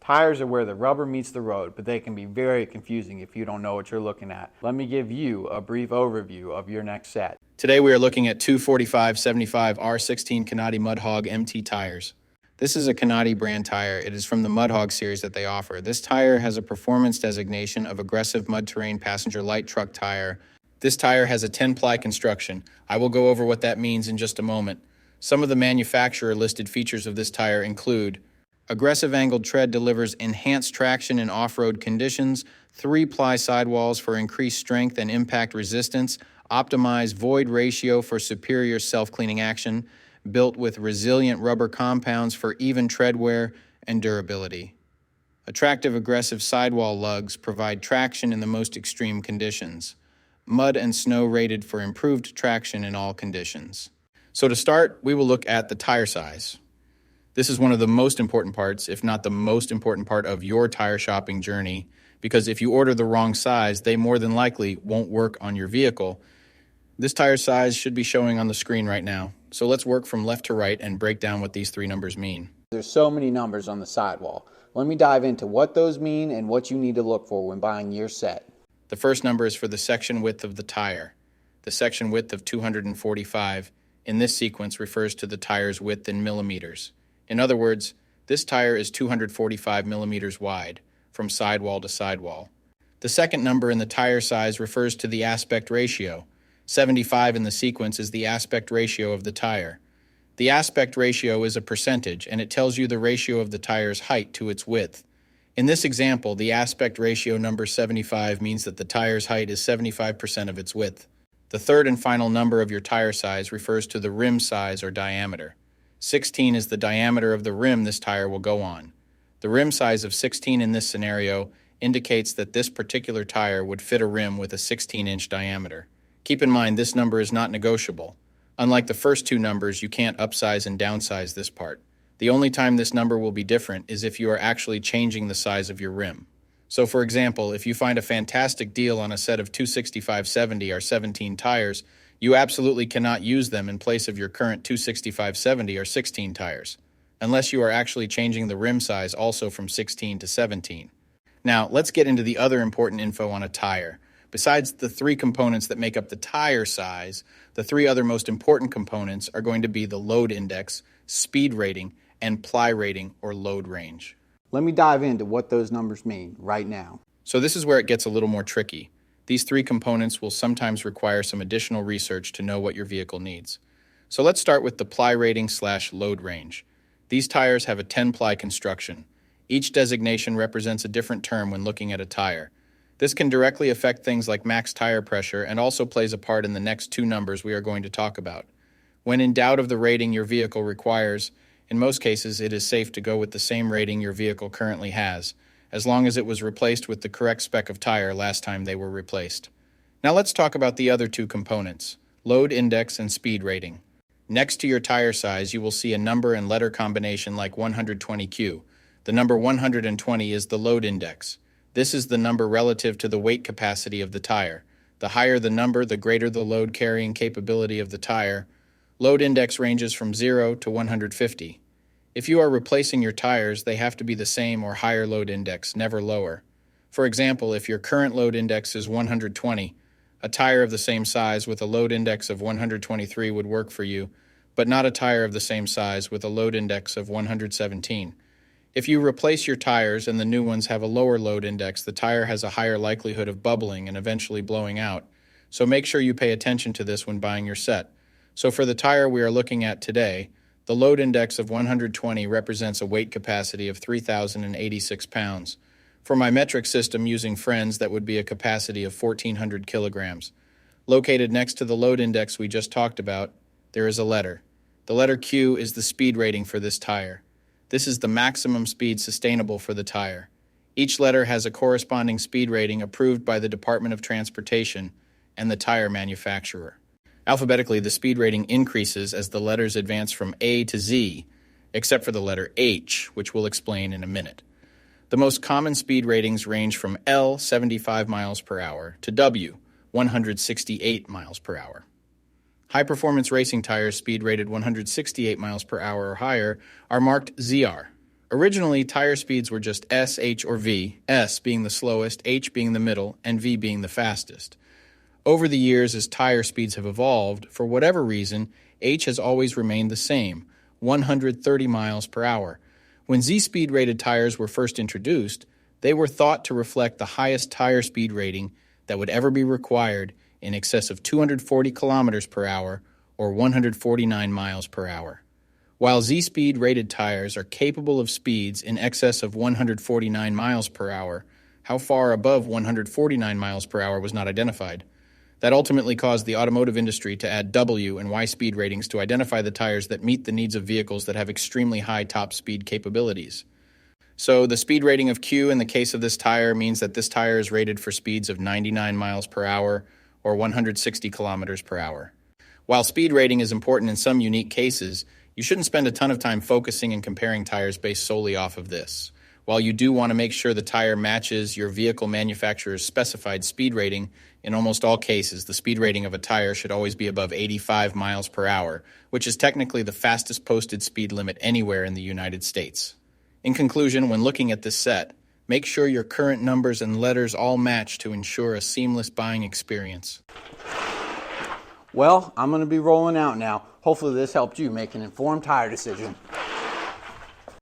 Tires are where the rubber meets the road, but they can be very confusing if you don't know what you're looking at. Let me give you a brief overview of your next set. Today we are looking at two 45/75 R16 Kanati Mud Hog MT tires. This is a Kanati brand tire. It is from the Mud Hog series that they offer. This tire has a performance designation of aggressive mud terrain passenger light truck tire. This tire has a 10-ply construction. I will go over what that means in just a moment. Some of the manufacturer listed features of this tire include: aggressive angled tread delivers enhanced traction in off-road conditions, 3-ply sidewalls for increased strength and impact resistance, optimized void ratio for superior self-cleaning action, built with resilient rubber compounds for even tread wear and durability. Attractive aggressive sidewall lugs provide traction in the most extreme conditions. Mud and snow rated for improved traction in all conditions. So to start, we will look at the tire size. This is one of the most important parts, if not the most important part of your tire shopping journey, because if you order the wrong size, they more than likely won't work on your vehicle. This tire size should be showing on the screen right now. So let's work from left to right and break down what these three numbers mean. There's so many numbers on the sidewall. Let me dive into what those mean and what you need to look for when buying your set. The first number is for the section width of the tire. The section width of 245 in this sequence refers to the tire's width in millimeters. In other words, this tire is 245 millimeters wide, from sidewall to sidewall. The second number in the tire size refers to the aspect ratio. 75 in the sequence is the aspect ratio of the tire. The aspect ratio is a percentage, and it tells you the ratio of the tire's height to its width. In this example, the aspect ratio number 75 means that the tire's height is 75% of its width. The third and final number of your tire size refers to the rim size or diameter. 16 is the diameter of the rim this tire will go on. The rim size of 16 in this scenario indicates that this particular tire would fit a rim with a 16-inch diameter. Keep in mind, this number is not negotiable. Unlike the first two numbers, you can't upsize and downsize this part. The only time this number will be different is if you are actually changing the size of your rim. So for example, if you find a fantastic deal on a set of 265/70 R17 tires, you absolutely cannot use them in place of your current 265/70 R16 tires, unless you are actually changing the rim size also from 16 to 17. Now, let's get into the other important info on a tire. Besides the three components that make up the tire size, the three other most important components are going to be the load index, speed rating, and ply rating or load range. Let me dive into what those numbers mean right now. So this is where it gets a little more tricky. These three components will sometimes require some additional research to know what your vehicle needs. So let's start with the ply rating / load range. These tires have a 10-ply construction. Each designation represents a different term when looking at a tire. This can directly affect things like max tire pressure and also plays a part in the next two numbers we are going to talk about. When in doubt of the rating your vehicle requires, in most cases it is safe to go with the same rating your vehicle currently has, as long as it was replaced with the correct spec of tire last time they were replaced. Now let's talk about the other two components, load index and speed rating. Next to your tire size, you will see a number and letter combination like 120Q. The number 120 is the load index. This is the number relative to the weight capacity of the tire. The higher the number, the greater the load carrying capability of the tire. Load index ranges from 0 to 150. If you are replacing your tires, they have to be the same or higher load index, never lower. For example, if your current load index is 120, a tire of the same size with a load index of 123 would work for you, but not a tire of the same size with a load index of 117. If you replace your tires and the new ones have a lower load index, the tire has a higher likelihood of bubbling and eventually blowing out. So make sure you pay attention to this when buying your set. So for the tire we are looking at today, the load index of 120 represents a weight capacity of 3,086 pounds. For my metric system using Friends, that would be a capacity of 1,400 kilograms. Located next to the load index we just talked about, there is a letter. The letter Q is the speed rating for this tire. This is the maximum speed sustainable for the tire. Each letter has a corresponding speed rating approved by the Department of Transportation and the tire manufacturer. Alphabetically, the speed rating increases as the letters advance from A to Z, except for the letter H, which we'll explain in a minute. The most common speed ratings range from L, 75 miles per hour, to W, 168 miles per hour. High-performance racing tires speed rated 168 miles per hour or higher are marked ZR. Originally, tire speeds were just S, H, or V, S being the slowest, H being the middle, and V being the fastest. Over the years, as tire speeds have evolved, for whatever reason, H has always remained the same, 130 miles per hour. When Z-speed rated tires were first introduced, they were thought to reflect the highest tire speed rating that would ever be required, in excess of 240 kilometers per hour or 149 miles per hour. While Z-speed rated tires are capable of speeds in excess of 149 miles per hour, how far above 149 miles per hour was not identified. That ultimately caused the automotive industry to add W and Y speed ratings to identify the tires that meet the needs of vehicles that have extremely high top speed capabilities. So the speed rating of Q in the case of this tire means that this tire is rated for speeds of 99 miles per hour or 160 kilometers per hour. While speed rating is important in some unique cases, you shouldn't spend a ton of time focusing and comparing tires based solely off of this. While you do want to make sure the tire matches your vehicle manufacturer's specified speed rating, in almost all cases, the speed rating of a tire should always be above 85 miles per hour, which is technically the fastest posted speed limit anywhere in the United States. In conclusion, when looking at this set, make sure your current numbers and letters all match to ensure a seamless buying experience. Well, I'm going to be rolling out now. Hopefully this helped you make an informed tire decision.